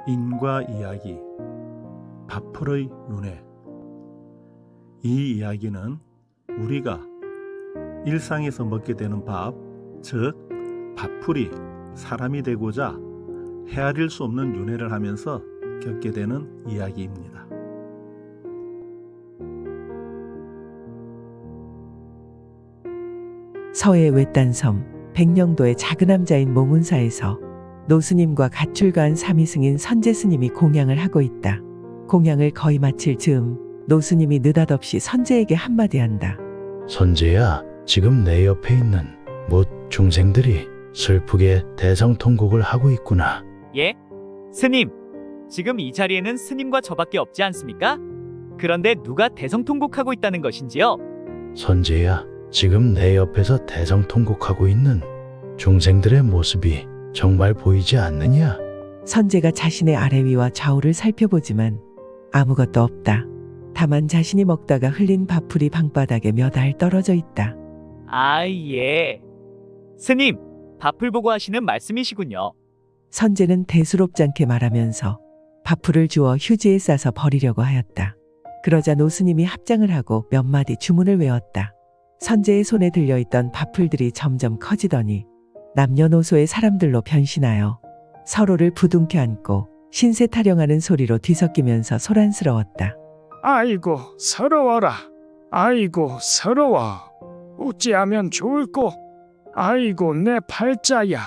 인과 이야기, 밥풀의 윤회. 이 이야기는 우리가 일상에서 먹게 되는 밥, 즉 밥풀이 사람이 되고자 헤아릴 수 없는 윤회를 하면서 겪게 되는 이야기입니다. 서해 외딴 섬 백령도의 작은 함자인 몽운사에서 노스님과 가출가한 사미승인 선제스님이 공양을 하고 있다. 공양을 거의 마칠 즈음 노스님이 느닷없이 선제에게 한마디 한다. 선제야, 지금 내 옆에 있는 못 중생들이 슬프게 대성통곡을 하고 있구나. 예? 스님, 지금 이 자리에는 스님과 저밖에 없지 않습니까? 그런데 누가 대성통곡하고 있다는 것인지요? 선제야, 지금 내 옆에서 대성통곡하고 있는 중생들의 모습이 정말 보이지 않느냐? 선제가 자신의 아래 위와 좌우를 살펴보지만 아무것도 없다. 다만 자신이 먹다가 흘린 밥풀이 방바닥에 몇 알 떨어져 있다. 아, 예. 스님, 밥풀 보고 하시는 말씀이시군요. 선제는 대수롭지 않게 말하면서 밥풀을 주워 휴지에 싸서 버리려고 하였다. 그러자 노스님이 합장을 하고 몇 마디 주문을 외웠다. 선제의 손에 들려있던 밥풀들이 점점 커지더니 남녀노소의 사람들로 변신하여 서로를 부둥켜 안고 신세 타령하는 소리로 뒤섞이면서 소란스러웠다. 아이고 서러워라. 아이고 서러워. 어찌하면 좋을꼬. 아이고 내 팔자야.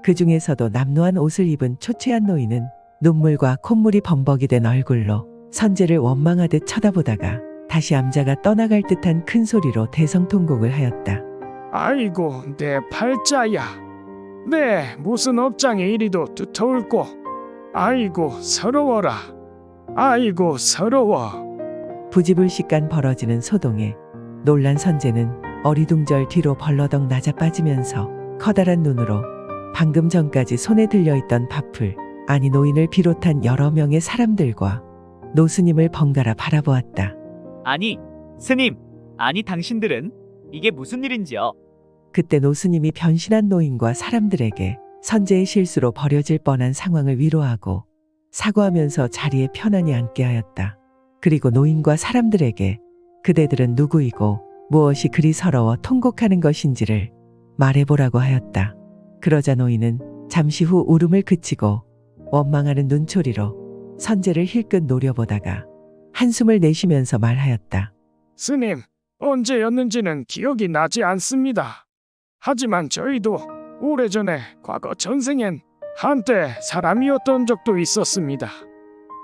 그 중에서도 남노한 옷을 입은 초췌한 노인은 눈물과 콧물이 범벅이 된 얼굴로 선제를 원망하듯 쳐다보다가 다시 암자가 떠나갈 듯한 큰 소리로 대성통곡을 하였다. 아이고 내 팔자야. 네 무슨 업장에 이리도 두터울꼬. 아이고 서러워라. 아이고 서러워. 부지불식간 벌어지는 소동에 놀란 선제는 어리둥절 뒤로 벌러덩 낮아빠지면서 커다란 눈으로 방금 전까지 손에 들려있던 밥풀, 아니 노인을 비롯한 여러 명의 사람들과 노스님을 번갈아 바라보았다. 아니, 스님, 아니 당신들은 이게 무슨 일인지요? 그때 노스님이 변신한 노인과 사람들에게 선제의 실수로 버려질 뻔한 상황을 위로하고 사과하면서 자리에 편안히 앉게 하였다. 그리고 노인과 사람들에게 그대들은 누구이고 무엇이 그리 서러워 통곡하는 것인지를 말해보라고 하였다. 그러자 노인은 잠시 후 울음을 그치고 원망하는 눈초리로 선제를 힐끗 노려보다가 한숨을 내쉬면서 말하였다. 스님 언제였는지는 기억이 나지 않습니다. 하지만 저희도 오래전에 과거 전생엔 한때 사람이었던 적도 있었습니다.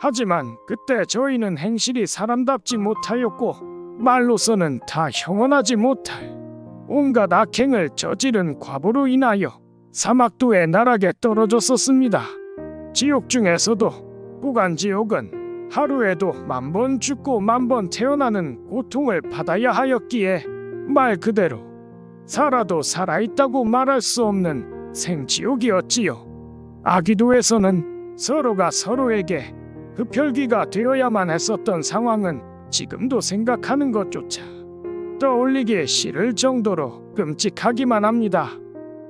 하지만 그때 저희는 행실이 사람답지 못하였고 말로서는 다 형언하지 못할 온갖 악행을 저지른 과보로 인하여 사막도의 나락에 떨어졌었습니다. 지옥 중에서도 부간지옥은 하루에도 10,000번 죽고 10,000번 태어나는 고통을 받아야 하였기에 말 그대로 살아도 살아있다고 말할 수 없는 생지옥이었지요. 아기도에서는 서로가 서로에게 흡혈귀가 되어야만 했었던 상황은 지금도 생각하는 것조차 떠올리기 싫을 정도로 끔찍하기만 합니다.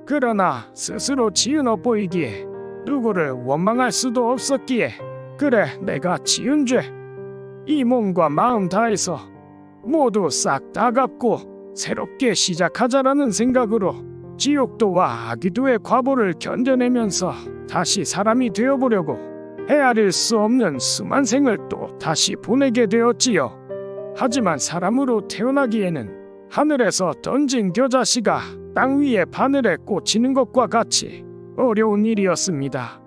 그러나 스스로 지은 업보이기에 누구를 원망할 수도 없었기에 그래 내가 지은 죄 이 몸과 마음 다해서 모두 싹 다 갚고 새롭게 시작하자라는 생각으로 지옥도와 아기도의 과보를 견뎌내면서 다시 사람이 되어보려고 헤아릴 수 없는 수만 생을 또 다시 보내게 되었지요. 하지만 사람으로 태어나기에는 하늘에서 던진 겨자씨가 땅 위에 바늘에 꽂히는 것과 같이 어려운 일이었습니다.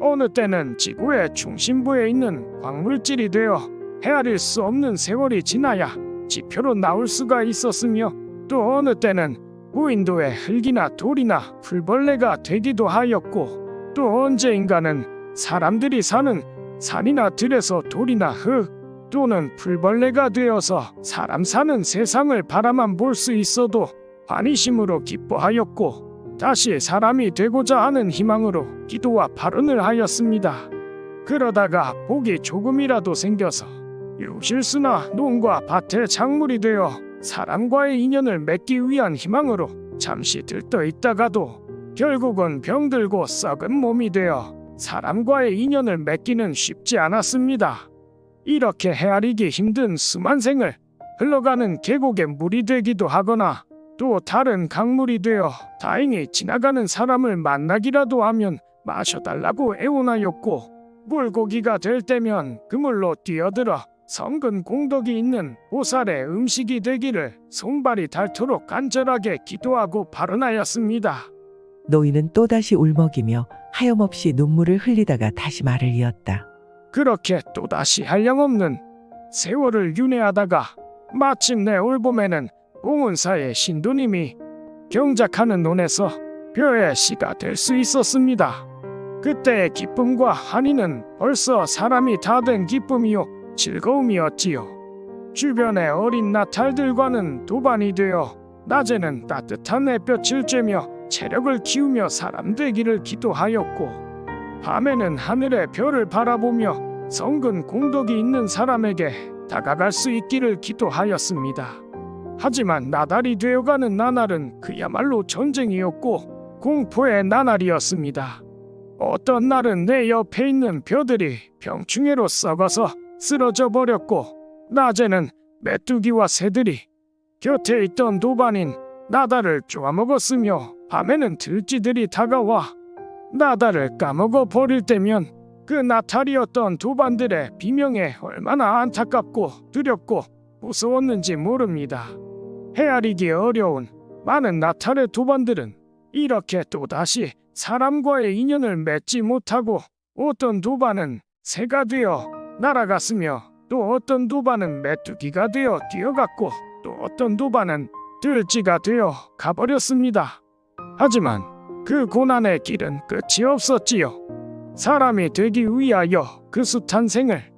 어느 때는 지구의 중심부에 있는 광물질이 되어 헤아릴 수 없는 세월이 지나야 지표로 나올 수가 있었으며 또 어느 때는 무인도의 흙이나 돌이나 풀벌레가 되기도 하였고 또 언제인가는 사람들이 사는 산이나 들에서 돌이나 흙 또는 풀벌레가 되어서 사람 사는 세상을 바라만 볼 수 있어도 환희심으로 기뻐하였고 다시 사람이 되고자 하는 희망으로 기도와 발언을 하였습니다. 그러다가 복이 조금이라도 생겨서 유실수나 농과 밭의 작물이 되어 사람과의 인연을 맺기 위한 희망으로 잠시 들떠 있다가도 결국은 병들고 썩은 몸이 되어 사람과의 인연을 맺기는 쉽지 않았습니다. 이렇게 헤아리기 힘든 수만 생을 흘러가는 계곡의 물이 되기도 하거나 또 다른 강물이 되어 다행히 지나가는 사람을 만나기라도 하면 마셔달라고 애원하였고, 물고기가 될 때면 그물로 뛰어들어 성근 공덕이 있는 보살의 음식이 되기를 손발이 닳도록 간절하게 기도하고 발언하였습니다. 노인은 또다시 울먹이며 하염없이 눈물을 흘리다가 다시 말을 이었다. 그렇게 또다시 한량없는 세월을 윤회하다가 마침내 올봄에는 봉은사의 신도님이 경작하는 논에서 벼의 씨가 될 수 있었습니다. 그때의 기쁨과 한이는 벌써 사람이 다 된 기쁨이요 즐거움이었지요. 주변의 어린 나탈들과는 도반이 되어 낮에는 따뜻한 햇볕을 쬐며 체력을 키우며 사람 되기를 기도하였고, 밤에는 하늘의 별을 바라보며 성근 공덕이 있는 사람에게 다가갈 수 있기를 기도하였습니다. 하지만 나달이 되어가는 나날은 그야말로 전쟁이었고 공포의 나날이었습니다. 어떤 날은 내 옆에 있는 벼들이 병충해로 썩어서 쓰러져 버렸고, 낮에는 메뚜기와 새들이 곁에 있던 도반인 나달을 쪼아먹었으며, 밤에는 들쥐들이 다가와 나달을 까먹어 버릴 때면 그 나탈이었던 도반들의 비명에 얼마나 안타깝고 두렵고 무서웠는지 모릅니다. 헤아리기 어려운 많은 나탈의 도반들은 이렇게 또다시 사람과의 인연을 맺지 못하고, 어떤 도반은 새가 되어 날아갔으며 또 어떤 도반은 메뚜기가 되어 뛰어갔고 또 어떤 도반은 들쥐가 되어 가버렸습니다. 하지만 그 고난의 길은 끝이 없었지요. 사람이 되기 위하여 그 숱한 생을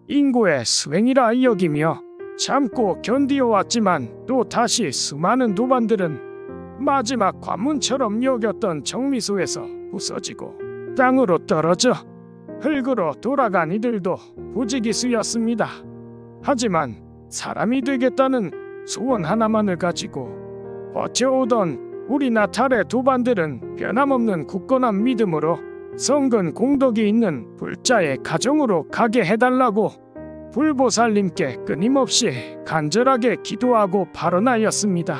인고의 수행이라 여기며 참고 견디어왔지만 또 다시 수많은 도반들은 마지막 관문처럼 여겼던 정미소에서 부서지고 땅으로 떨어져 흙으로 돌아간 이들도 부지기수였습니다. 하지만 사람이 되겠다는 소원 하나만을 가지고 버텨오던 우리 나탈의 도반들은 변함없는 굳건한 믿음으로 성근 공덕이 있는 불자의 가정으로 가게 해달라고 불보살님께 끊임없이 간절하게 기도하고 발언하였습니다.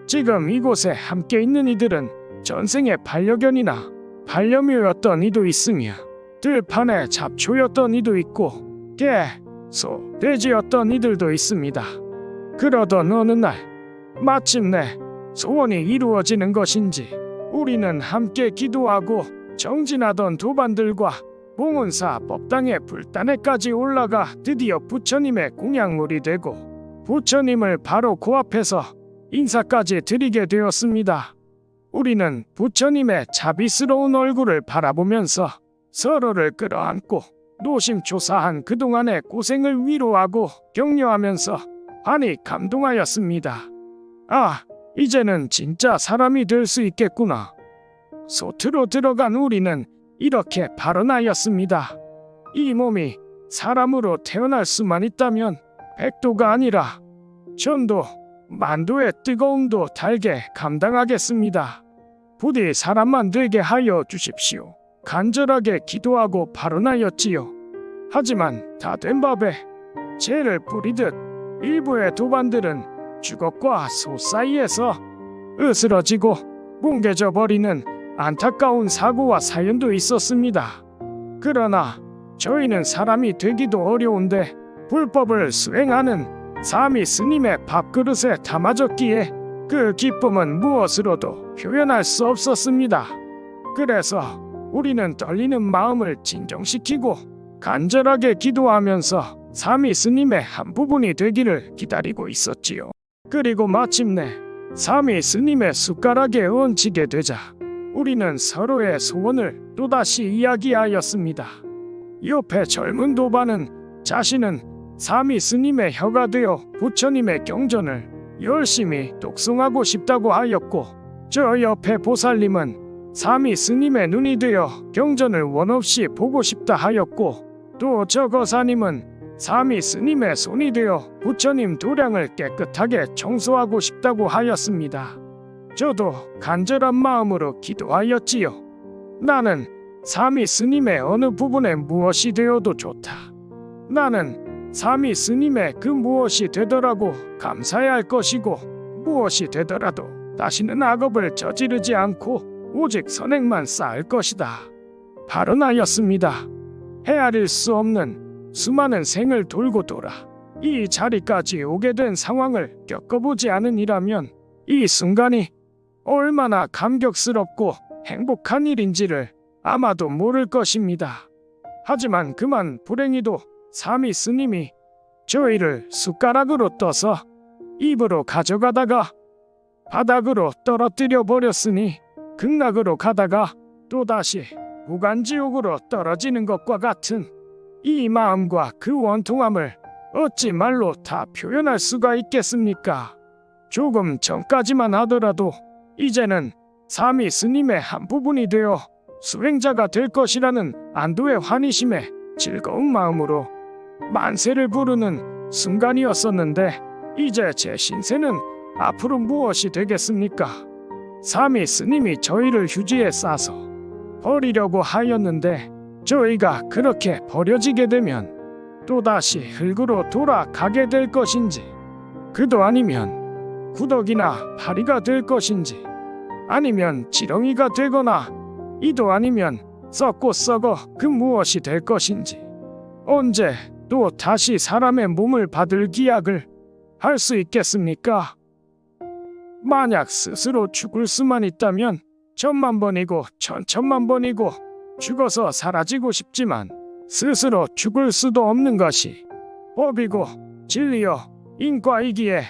지금 이곳에 함께 있는 이들은 전생의 반려견이나 반려묘였던 이도 있으며 들판의 잡초였던 이도 있고 개, 소, 돼지였던 이들도 있습니다. 그러던 어느 날 마침내 소원이 이루어지는 것인지 우리는 함께 기도하고 정진하던 도반들과 봉은사 법당의 불단에까지 올라가 드디어 부처님의 공양물이 되고 부처님을 바로 코앞에서 인사까지 드리게 되었습니다. 우리는 부처님의 자비스러운 얼굴을 바라보면서 서로를 끌어안고 노심초사한 그동안의 고생을 위로하고 격려하면서 많이 감동하였습니다. 아, 이제는 진짜 사람이 될 수 있겠구나. 소트로 들어간 우리는 이렇게 발언하였습니다. 이 몸이 사람으로 태어날 수만 있다면 백도가 아니라 천도, 만도의 뜨거움도 달게 감당하겠습니다. 부디 사람만 되게 하여 주십시오. 간절하게 기도하고 발언하였지요. 하지만 다 된 밥에 죄를 뿌리듯 일부의 도반들은 주걱과 소 사이에서 으스러지고 뭉개져 버리는 안타까운 사고와 사연도 있었습니다. 그러나 저희는 사람이 되기도 어려운데 불법을 수행하는 사미 스님의 밥그릇에 담아졌기에 그 기쁨은 무엇으로도 표현할 수 없었습니다. 그래서 우리는 떨리는 마음을 진정시키고 간절하게 기도하면서 사미 스님의 한 부분이 되기를 기다리고 있었지요. 그리고 마침내 사미 스님의 숟가락에 얹히게 되자 우리는 서로의 소원을 또다시 이야기하였습니다. 옆에 젊은 도반은 자신은 사미 스님의 혀가 되어 부처님의 경전을 열심히 독송하고 싶다고 하였고, 저 옆에 보살님은 사미 스님의 눈이 되어 경전을 원없이 보고 싶다 하였고, 또 저 거사님은 사미 스님의 손이 되어 부처님 도량을 깨끗하게 청소하고 싶다고 하였습니다. 저도 간절한 마음으로 기도하였지요. 나는 삼위 스님의 어느 부분에 무엇이 되어도 좋다. 나는 삼위 스님의 그 무엇이 되더라고 감사해야 할 것이고 무엇이 되더라도 다시는 악업을 저지르지 않고 오직 선행만 쌓을 것이다. 바로 나였습니다. 헤아릴 수 없는 수많은 생을 돌고 돌아 이 자리까지 오게 된 상황을 겪어보지 않으니라면 이 순간이 얼마나 감격스럽고 행복한 일인지를 아마도 모를 것입니다. 하지만 그만 불행히도 삼위 스님이 저희를 숟가락으로 떠서 입으로 가져가다가 바닥으로 떨어뜨려 버렸으니 극락으로 가다가 또다시 무간지옥으로 떨어지는 것과 같은 이 마음과 그 원통함을 어찌 말로 다 표현할 수가 있겠습니까? 조금 전까지만 하더라도 이제는 삼위 스님의 한 부분이 되어 수행자가 될 것이라는 안도의 환희심에 즐거운 마음으로 만세를 부르는 순간이었었는데 이제 제 신세는 앞으로 무엇이 되겠습니까? 삼위 스님이 저희를 휴지에 싸서 버리려고 하였는데 저희가 그렇게 버려지게 되면 또다시 흙으로 돌아가게 될 것인지 그도 아니면 구덕이나 파리가 될 것인지 아니면 지렁이가 되거나 이도 아니면 썩고 썩어 그 무엇이 될 것인지 언제 또 다시 사람의 몸을 받을 기약을 할 수 있겠습니까? 만약 스스로 죽을 수만 있다면 천만 번이고 천천만 번이고 죽어서 사라지고 싶지만 스스로 죽을 수도 없는 것이 법이고 진리요 인과이기에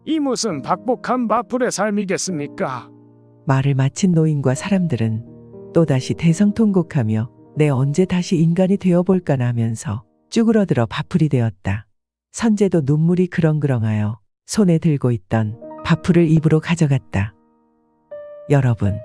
이 무슨 박복한 마풀의 삶이겠습니까? 말을 마친 노인과 사람들은 또다시 대성통곡하며 내 언제 다시 인간이 되어볼까나 하면서 쭈그러들어 밥풀이 되었다. 선제도 눈물이 그렁그렁하여 손에 들고 있던 밥풀을 입으로 가져갔다. 여러분,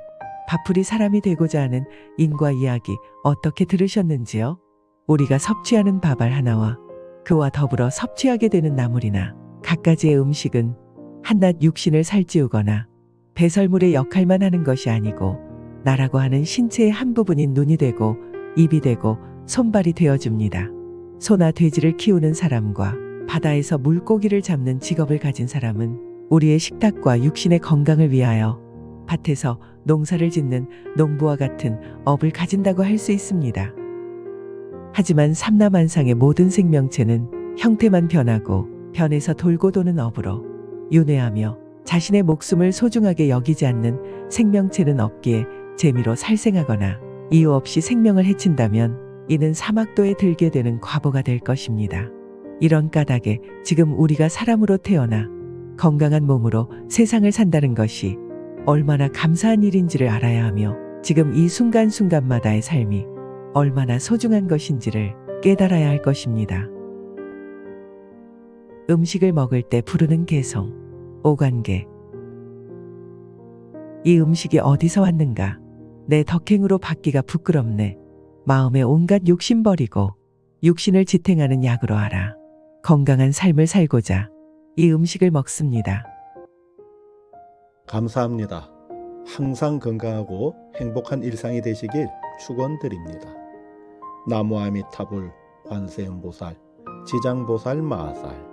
밥풀이 사람이 되고자 하는 인과 이야기 어떻게 들으셨는지요? 우리가 섭취하는 밥알 하나와 그와 더불어 섭취하게 되는 나물이나 갖가지의 음식은 한낱 육신을 살찌우거나 배설물의 역할만 하는 것이 아니고 나라고 하는 신체의 한 부분인 눈이 되고 입이 되고 손발이 되어줍니다. 소나 돼지를 키우는 사람과 바다에서 물고기를 잡는 직업을 가진 사람은 우리의 식탁과 육신의 건강을 위하여 밭에서 농사를 짓는 농부와 같은 업을 가진다고 할 수 있습니다. 하지만 삼라만상의 모든 생명체는 형태만 변하고 변해서 돌고 도는 업으로 윤회하며 자신의 목숨을 소중하게 여기지 않는 생명체는 없기에 재미로 살생하거나 이유 없이 생명을 해친다면 이는 사막도에 들게 되는 과보가 될 것입니다. 이런 까닭에 지금 우리가 사람으로 태어나 건강한 몸으로 세상을 산다는 것이 얼마나 감사한 일인지를 알아야 하며 지금 이 순간순간마다의 삶이 얼마나 소중한 것인지를 깨달아야 할 것입니다. 음식을 먹을 때 부르는 개성, 오관계. 이 음식이 어디서 왔는가? 내 덕행으로 받기가 부끄럽네. 마음에 온갖 욕심 버리고 육신을 지탱하는 약으로 하라. 건강한 삶을 살고자 이 음식을 먹습니다. 감사합니다. 항상 건강하고 행복한 일상이 되시길 축원드립니다. 나무아미타불 관세음보살 지장보살 마하살